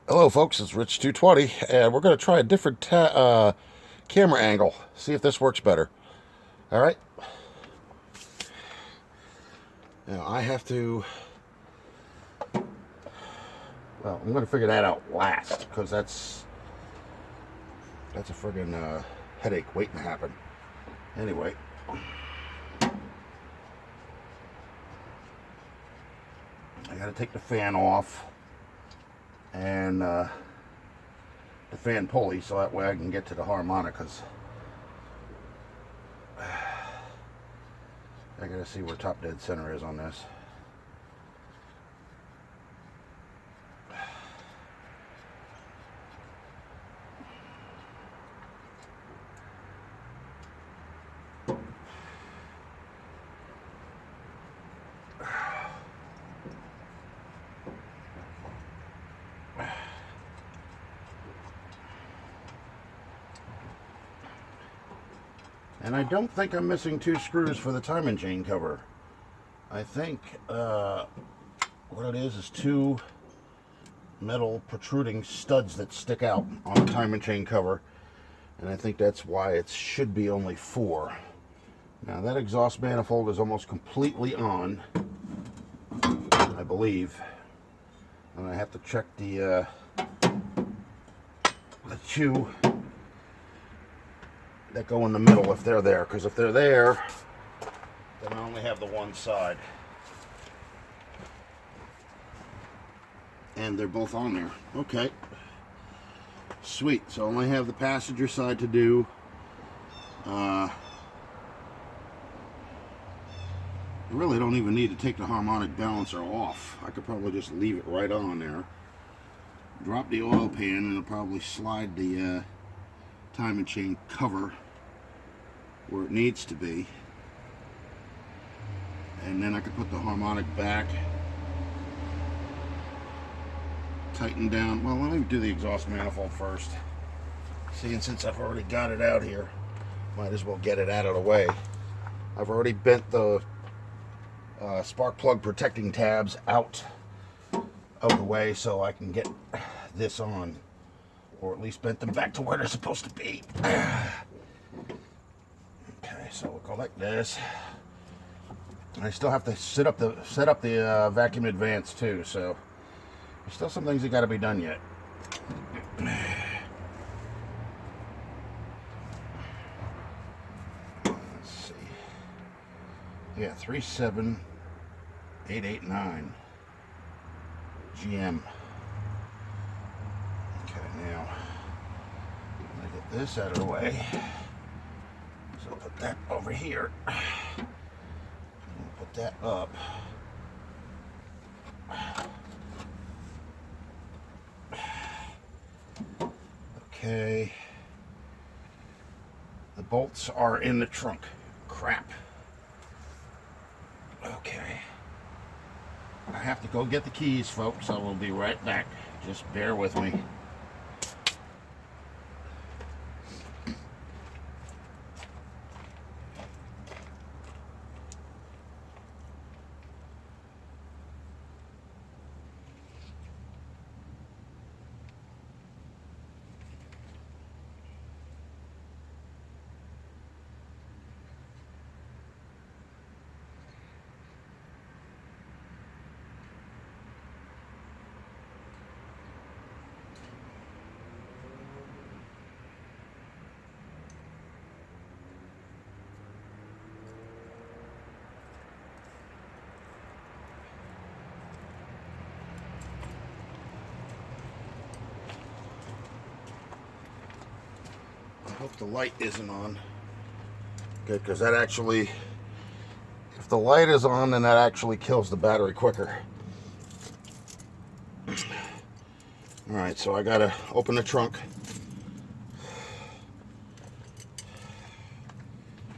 Hello, folks. It's Rich 220, and we're going to try a different camera angle. See if this works better. All right. Now I have to. Well, I'm going to figure that out last because that's a friggin' headache waiting to happen. Anyway, I got to take the fan off and the fan pulley so that way I can get to the harmonicas. I got to see where top dead center is on this. And I don't think I'm missing two screws for the timing chain cover. I think what it is two metal protruding studs that stick out on the timing chain cover. And I think that's why it should be only four. Now that exhaust manifold is almost completely on, I believe. And I have to check the two that go in the middle if they're there, because if they're there, then I only have the one side. And they're both on there. Okay. Sweet. So I only have the passenger side to do. I really don't even need to take the harmonic balancer off. I could probably just leave it right on there. Drop the oil pan and it'll probably slide the timing chain cover where it needs to be. And then I could put the harmonic back, tighten down. Well, let me do the exhaust manifold first. Seeing since I've already got it out here, might as well get it out of the way. I've already bent the spark plug protecting tabs out of the way so I can get this on, or at least bent them back to where they're supposed to be. Okay, so we'll go like this. I still have to set up the vacuum advance too, so there's still some things that got to be done yet. Let's see. Yeah, 37889 GM. Okay, now I'm gonna get this out of the way. So I'll put that over here. Put that up. Okay. The bolts are in the trunk. Crap. Okay. I have to go get the keys, folks. I will be right back. Just bear with me. I hope the light isn't on. Good, because that actually, if the light is on, then that actually kills the battery quicker. Alright, so I gotta open the trunk.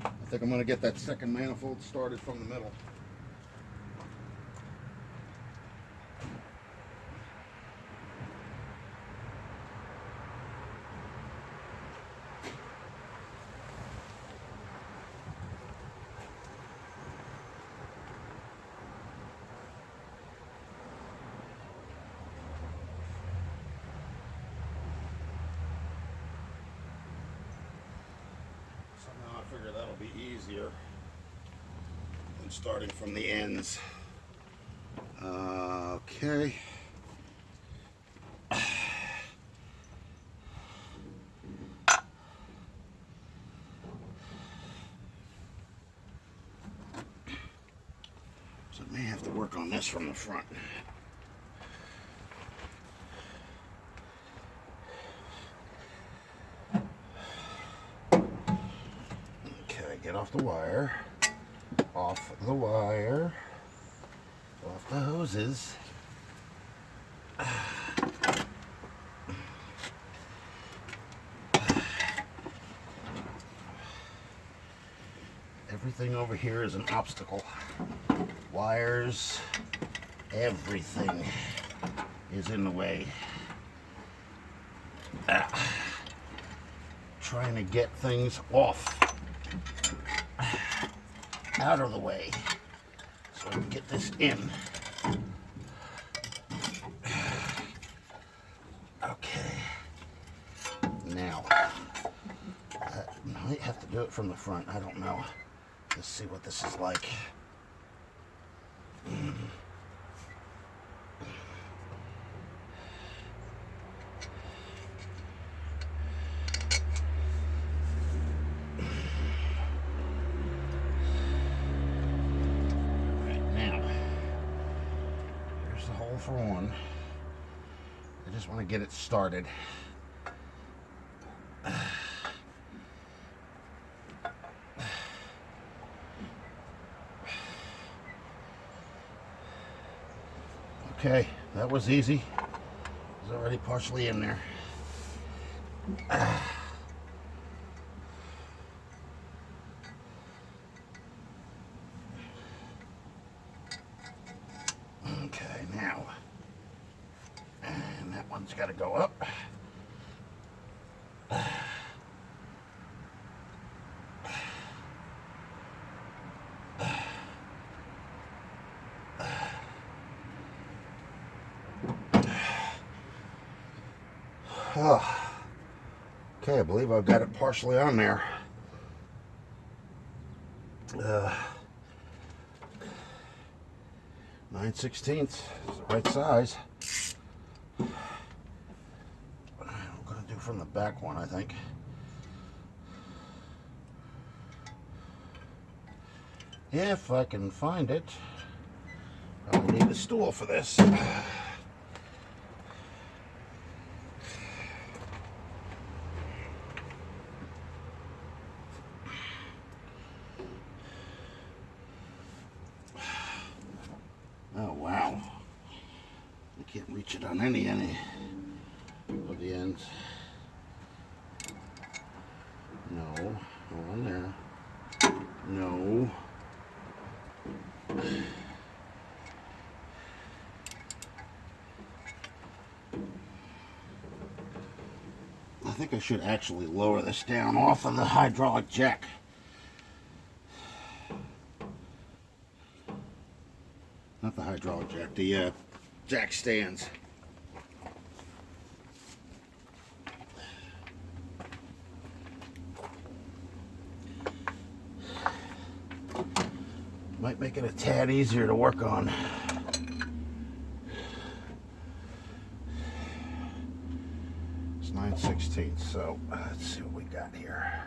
I think I'm gonna get that second manifold started from the middle. figure that'll be easier than starting from the ends. Okay. So I may have to work on this from the front. Okay, get off the wire. Off the wire. Off the hoses. Everything over here is an obstacle. Wires, everything is in the way. Trying to get things off, out of the way, so I can get this in. Okay. Now, I might have to do it from the front. I don't know. Let's see what this is like. For one, I just want to get it started. Okay, that was easy. It's already partially in there. Okay, now, and that one's got to go up. Oh. Okay, I believe I've got it partially on there. 9/16 is the right size. I'm going to do from the back one, I think. If I can find it. I need a stool for this. Oh wow. I can't reach it on any of the ends. No, go on there. No. I think I should actually lower this down off of the hydraulic jack. Not the hydraulic jack, the jack stands. Might make it a tad easier to work on. It's 9/16, so let's see what we got here.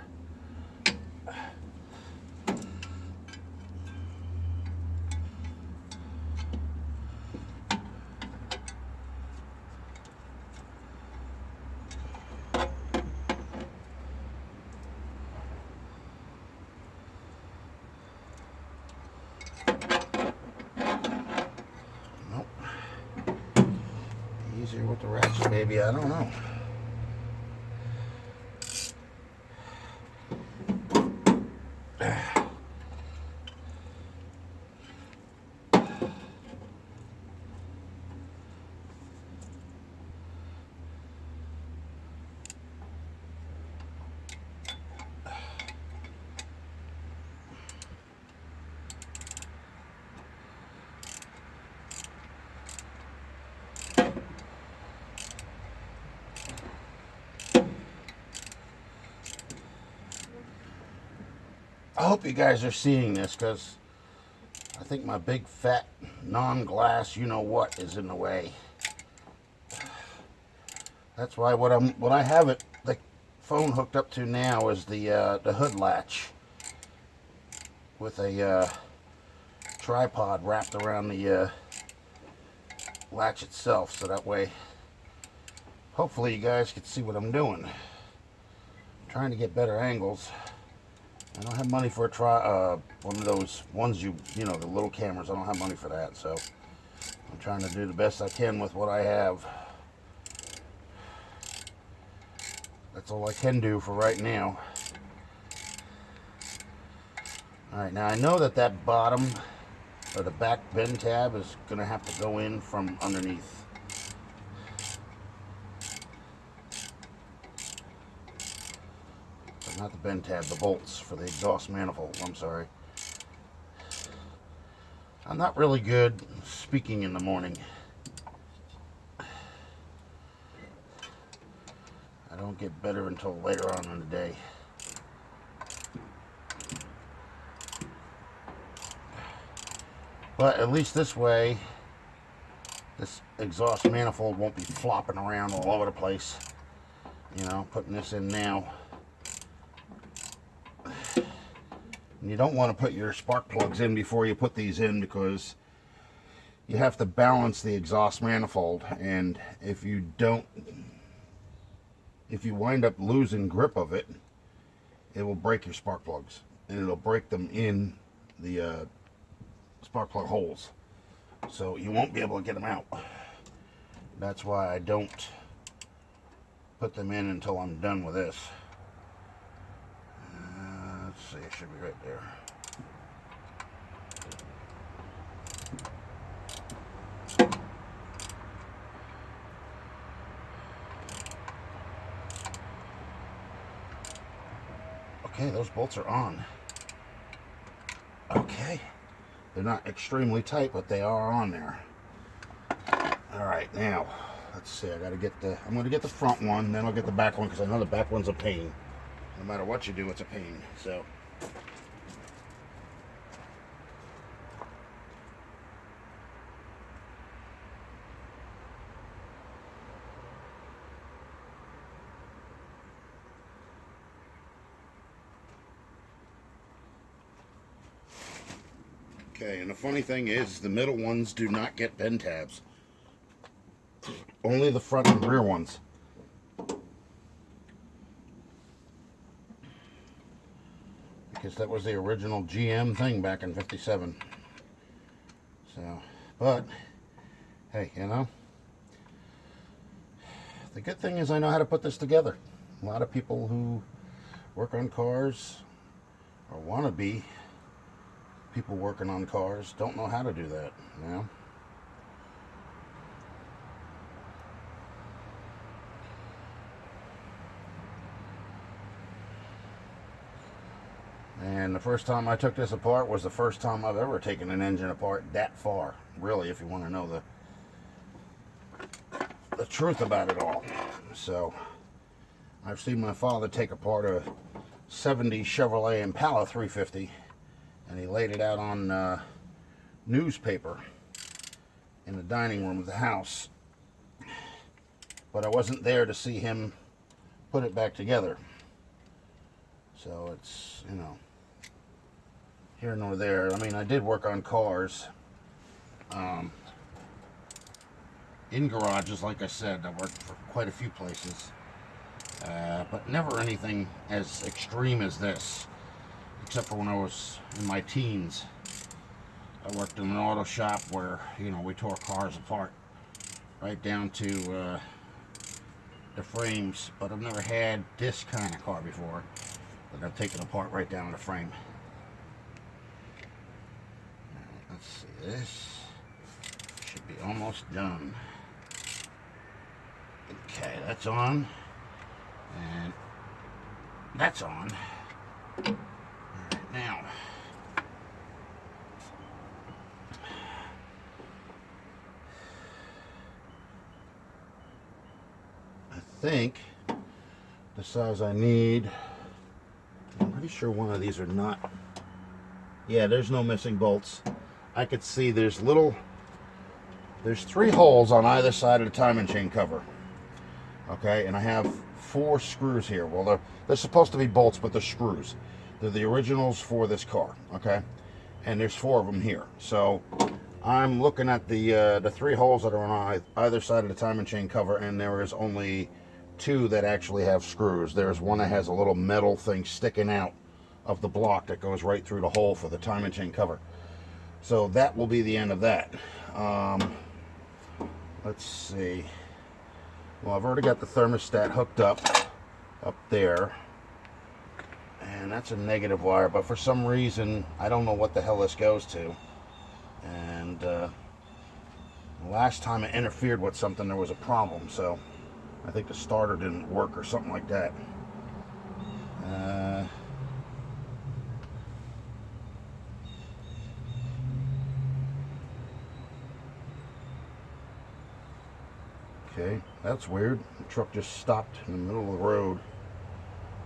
Easier with the ratchet, maybe, I don't know. I hope you guys are seeing this, because I think my big fat non-glass you-know-what is in the way. That's why what I have it the phone hooked up to now is the hood latch with a tripod wrapped around the latch itself, so that way hopefully you guys can see what I'm doing. I'm trying to get better angles. I don't have money for a one of those ones the little cameras. I don't have money for that, so I'm trying to do the best I can with what I have. That's all I can do for right now. Alright, now I know that bottom, or the back bend tab, is going to have to go in from underneath. But not the bend tab, the bolts for the exhaust manifold, I'm sorry. I'm not really good speaking in the morning. I don't get better until later on in the day. But at least this way, this exhaust manifold won't be flopping around all over the place. Putting this in now. And you don't want to put your spark plugs in before you put these in, because you have to balance the exhaust manifold, and if you wind up losing grip of it, it will break your spark plugs, and it'll break them in the spark plug holes, so you won't be able to get them out. That's why I don't put them in until I'm done with this. Let's see, it should be right there. Okay, those bolts are on. Okay. They're not extremely tight, but they are on there. Alright, now, let's see, I'm going to get the front one, then I'll get the back one, because I know the back one's a pain. No matter what you do, it's a pain, so. Okay, and the funny thing is, the middle ones do not get bend tabs. Only the front and rear ones. Because that was the original GM thing back in '57. So, but, hey, the good thing is I know how to put this together. A lot of people who work on cars, or want to be people working on cars, don't know how to do that, And the first time I took this apart was the first time I've ever taken an engine apart that far, really, if you want to know the truth about it all. So, I've seen my father take apart a '70 Chevrolet Impala 350, and he laid it out on newspaper in the dining room of the house. But I wasn't there to see him put it back together. So it's, here nor there. I mean, I did work on cars in garages, like I said. I worked for quite a few places, but never anything as extreme as this, except for when I was in my teens. I worked in an auto shop where, we tore cars apart right down to the frames, but I've never had this kind of car before that I've taken apart right down to the frame. Let's see, this should be almost done. Okay, that's on, and that's on. All right, now, I think the size I need, I'm pretty sure one of these are not Yeah, there's no missing bolts. I could see there's 3 holes on either side of the timing chain cover. Okay, and I have 4 screws here. Well, they're supposed to be bolts, but they're screws. They're the originals for this car. Okay, and there's 4 of them here. So I'm looking at the 3 holes that are on either side of the timing chain cover, and there is only 2 that actually have screws. There's one that has a little metal thing sticking out of the block that goes right through the hole for the timing chain cover. So that will be the end of that. Let's see. Well, I've already got the thermostat hooked up there, and that's a negative wire, but for some reason I don't know what the hell this goes to. And the last time it interfered with something, there was a problem, so I think the starter didn't work or something like that. Okay, that's weird. The truck just stopped in the middle of the road.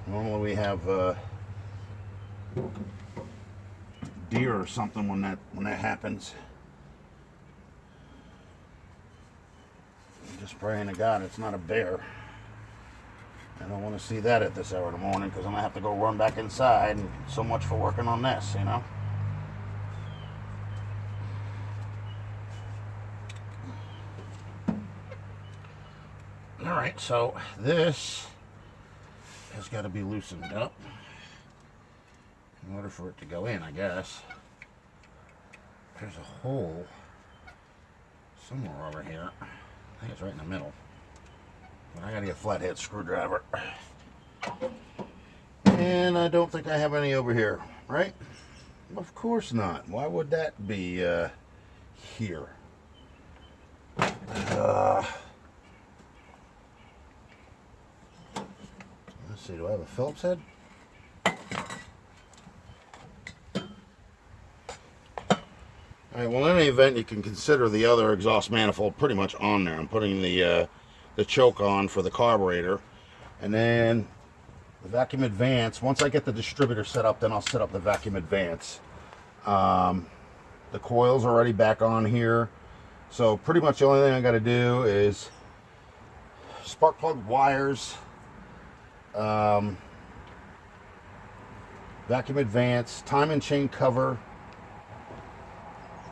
Normally we have deer or something when that happens. I'm just praying to God it's not a bear. I don't want to see that at this hour of the morning, because I'm gonna have to go run back inside. And so much for working on this, you know. All right, so this has got to be loosened up in order for it to go in, I guess. There's a hole somewhere over here. I think it's right in the middle. But I got to get a flathead screwdriver. And I don't think I have any over here, right? Of course not. Why would that be here? Let's see, do I have a Phillips head? Alright, well, in any event, you can consider the other exhaust manifold pretty much on there. I'm putting the choke on for the carburetor. And then the vacuum advance. Once I get the distributor set up, then I'll set up the vacuum advance. The coil's already back on here. So pretty much the only thing I got to do is spark plug wires, vacuum advance, timing chain cover,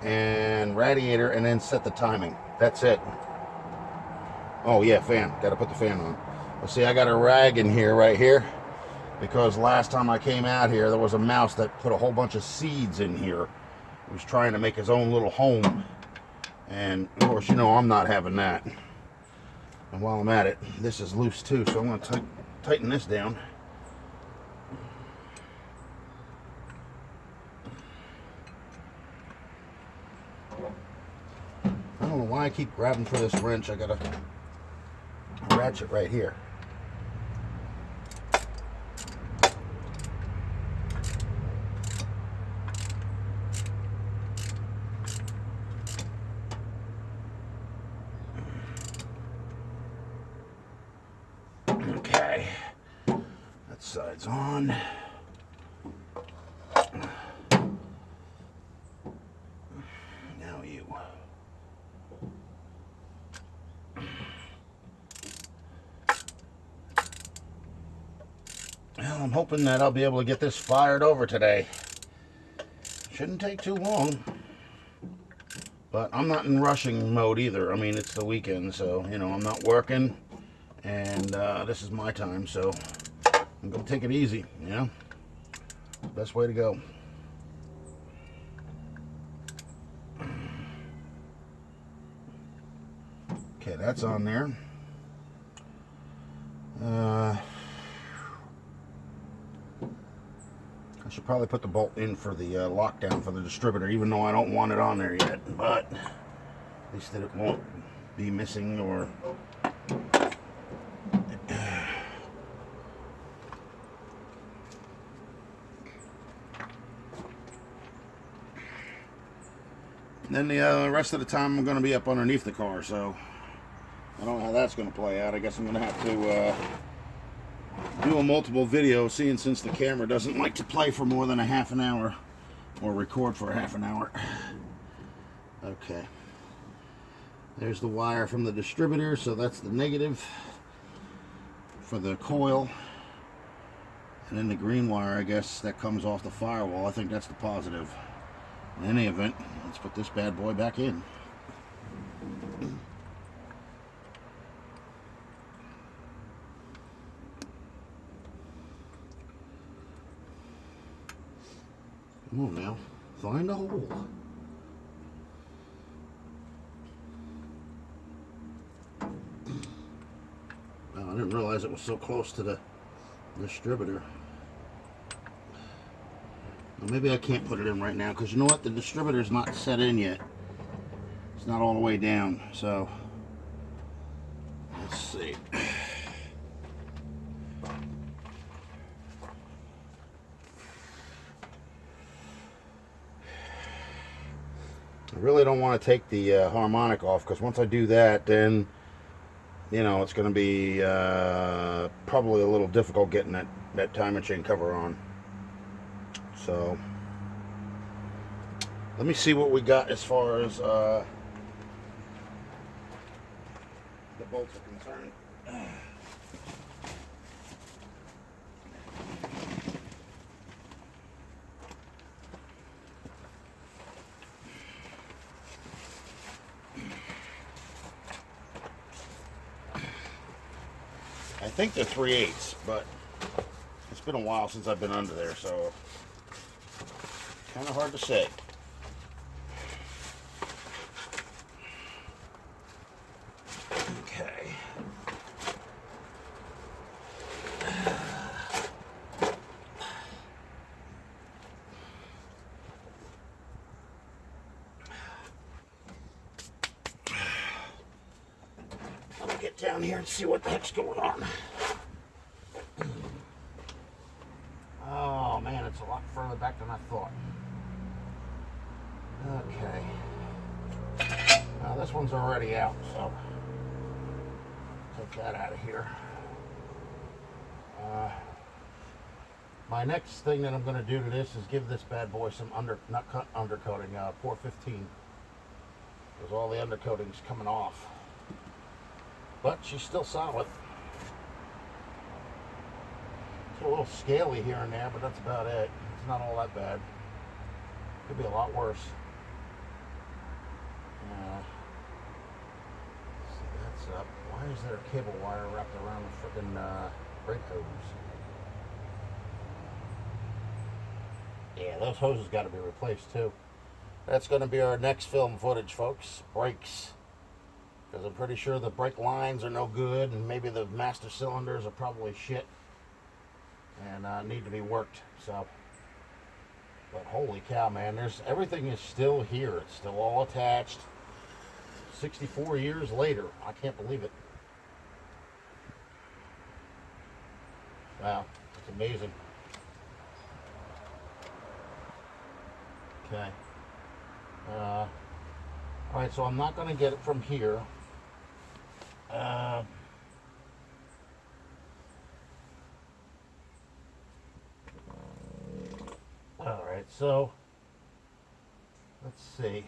and radiator, and then set the timing. That's it. Oh yeah, fan. Got to put the fan on. Well, see, I got a rag in here, right here, because last time I came out here, there was a mouse that put a whole bunch of seeds in here. He was trying to make his own little home, and of course, you know, I'm not having that. And while I'm at it, this is loose too, so I'm going to tighten this down. I don't know why I keep grabbing for this wrench. I got a ratchet right here. Okay, that side's on. Now you. Well, I'm hoping that I'll be able to get this fired over today. Shouldn't take too long. But I'm not in rushing mode either. I mean, it's the weekend, so, you know, I'm not working. And this is my time, so I'm going to take it easy, you know? Best way to go. Okay, that's on there. I should probably put the bolt in for the lockdown for the distributor, even though I don't want it on there yet. But at least that it won't be missing or... Then the rest of the time I'm going to be up underneath the car, so I don't know how that's going to play out. I guess I'm going to have to do a multiple video, seeing since the camera doesn't like to play for more than a half an hour. or record for half an hour. Okay. There's the wire from the distributor, so that's the negative for the coil. And then the green wire, I guess, that comes off the firewall. I think that's the positive. In any event, let's put this bad boy back in. Come on now, find the hole. Oh, I didn't realize it was so close to the distributor. Well, maybe I can't put it in right now, because you know what? The distributor's not set in yet. It's not all the way down, so let's see. I really don't want to take the harmonic off, because once I do that, then, you know, it's going to be probably a little difficult getting that timing chain cover on. So, let me see what we got as far as the bolts are concerned. I think they're 3/8, but it's been a while since I've been under there, so kind of hard to say. Okay. Let me get down here and see what the heck's going on. Oh man, it's a lot further back than I thought. Okay. Now this one's already out, so take that out of here. My next thing that I'm going to do to this is give this bad boy some undercoating, pour 15. Because all the undercoating's coming off. But she's still solid. It's a little scaly here and there, but that's about it. It's not all that bad. Could be a lot worse. See, that's up. Why is there a cable wire wrapped around the frickin' brake hose? Yeah, those hoses got to be replaced too. That's going to be our next film footage, folks. Brakes. Because I'm pretty sure the brake lines are no good, and maybe the master cylinders are probably shit and need to be worked. So, but holy cow, man, everything is still here. It's still all attached. 64 years later, I can't believe it. Wow, it's amazing. Okay. All right, so I'm not going to get it from here. All right, so let's see.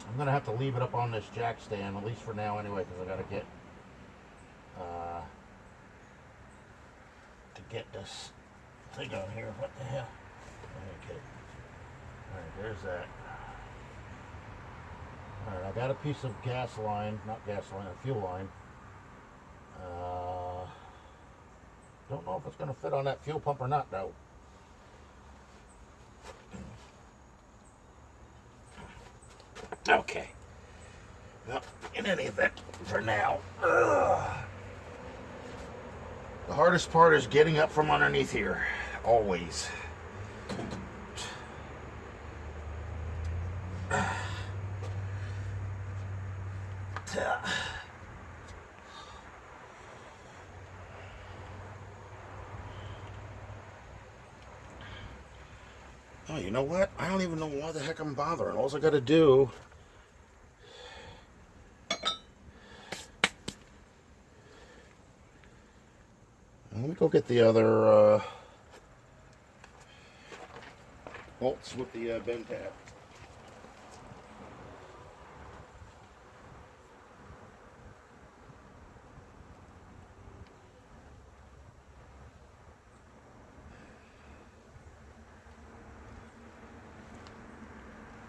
I'm going to have to leave it up on this jack stand, at least for now anyway, because I got to get this thing on here. What the hell? Okay. Alright, there's that. Alright, I got a piece of gas line, not gas line, a fuel line. Don't know if it's going to fit on that fuel pump or not, though. Okay. Well, in any event, for now. The hardest part is getting up from underneath here. Always. Oh, you know what? I don't even know why the heck I'm bothering. All I got to do Let me go get the other bolts with the bend tab.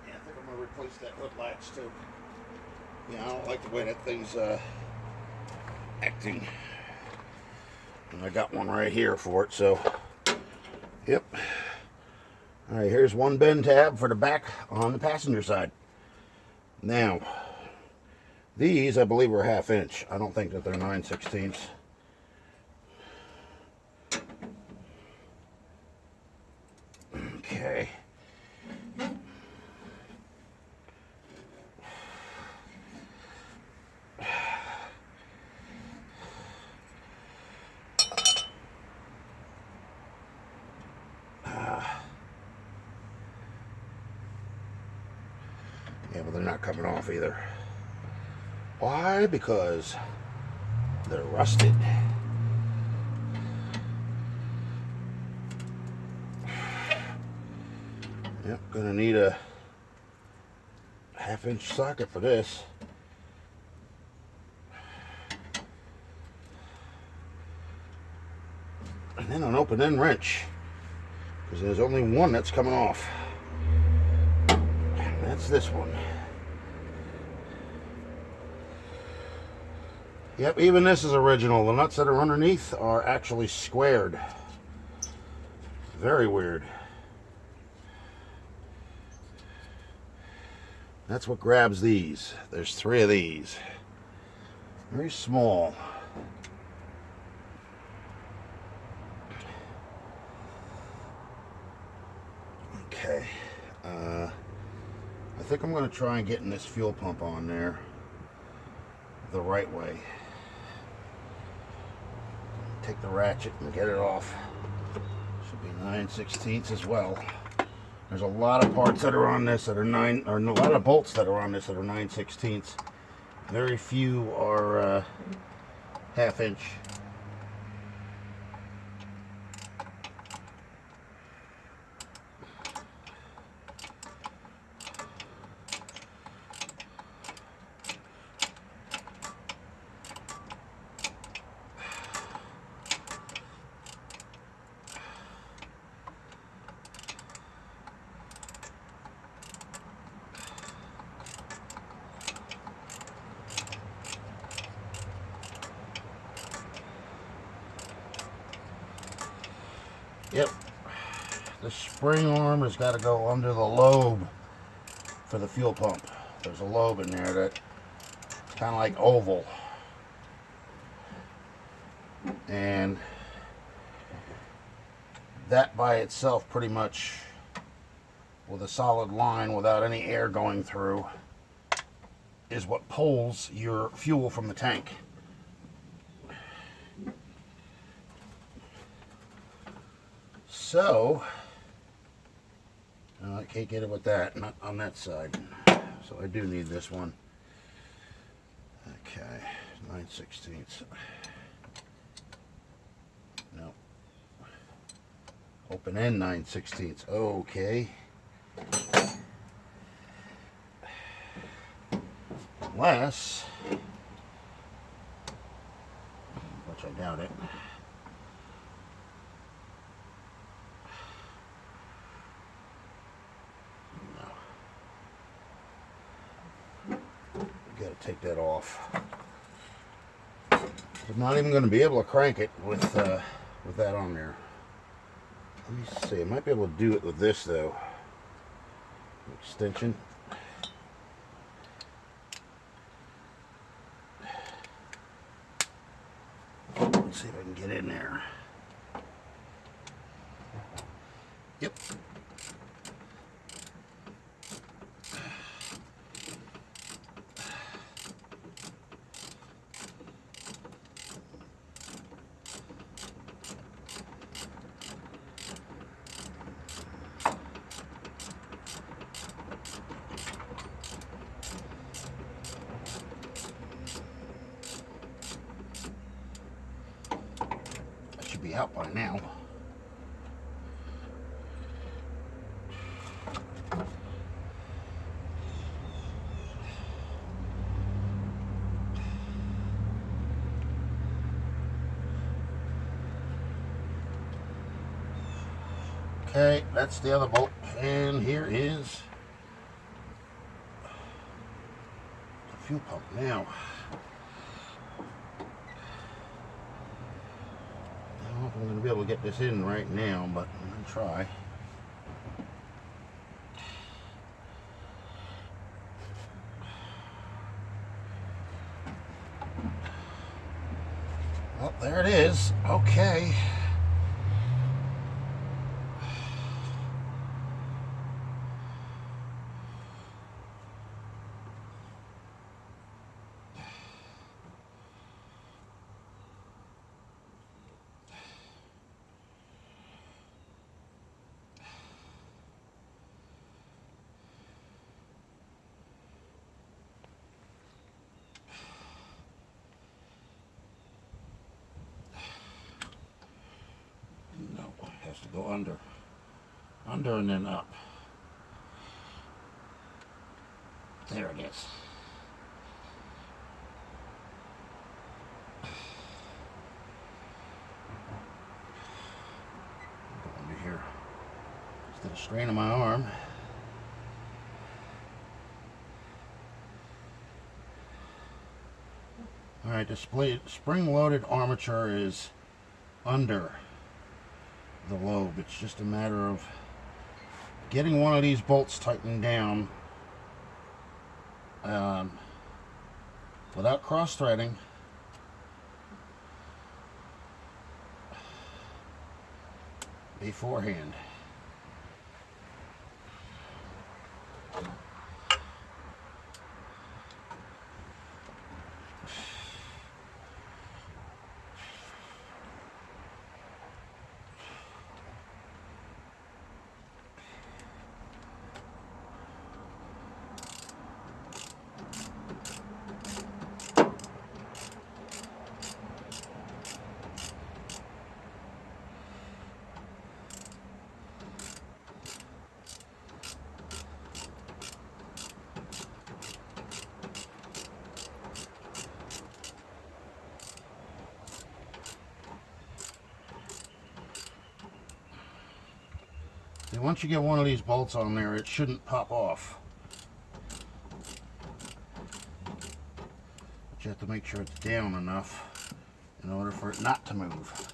Yeah, I think I'm going to replace that hood latch too. Yeah, I don't like the way that thing's acting. And I got one right here for it, so yep. Alright, here's one bend tab for the back on the passenger side. Now, these I believe are 1/2 inch. I don't think that they're 9/16. Okay. Yeah, but they're not coming off either. Why? Because they're rusted. Yep, gonna need a 1/2 inch socket for this. And then an open end wrench, because there's only one that's coming off. And that's this one. Yep, even this is original. The nuts that are underneath are actually squared. Very weird. That's what grabs these. There's 3 of these. Very small. Okay. I think I'm going to try and getting this fuel pump on there the right way. Take the ratchet and get it off. Should be 9/16 as well. There's a lot of parts that are on this that are a lot of bolts that are on this that are 9/16. Very few are 1/2 inch. Yep, the spring arm has got to go under the lobe for the fuel pump. There's a lobe in there that's kind of like oval. And that by itself pretty much, with a solid line without any air going through, is what pulls your fuel from the tank. So, I can't get it with that, not on that side. So I do need this one. Okay, 9/16. No. Open end 9/16. Okay. Unless, which I doubt it. Take that off. I'm not even going to be able to crank it with that on there. Let me see. I might be able to do it with this though. Extension. Let's see if I can get in there. Yep. out by now. Okay, that's the other bolt, and here is the fuel pump now. I don't know if I'm going to be able to get this in right now, but I'm going to try. Well, there it is. Okay. No, it has to go under. Under and then up. There it is. Go under here. Instead of straining my arm. Alright, the spring-loaded armature is under the lobe. It's just a matter of getting one of these bolts tightened down without cross-threading. Beforehand. And once you get one of these bolts on there, it shouldn't pop off. But you have to make sure it's down enough in order for it not to move.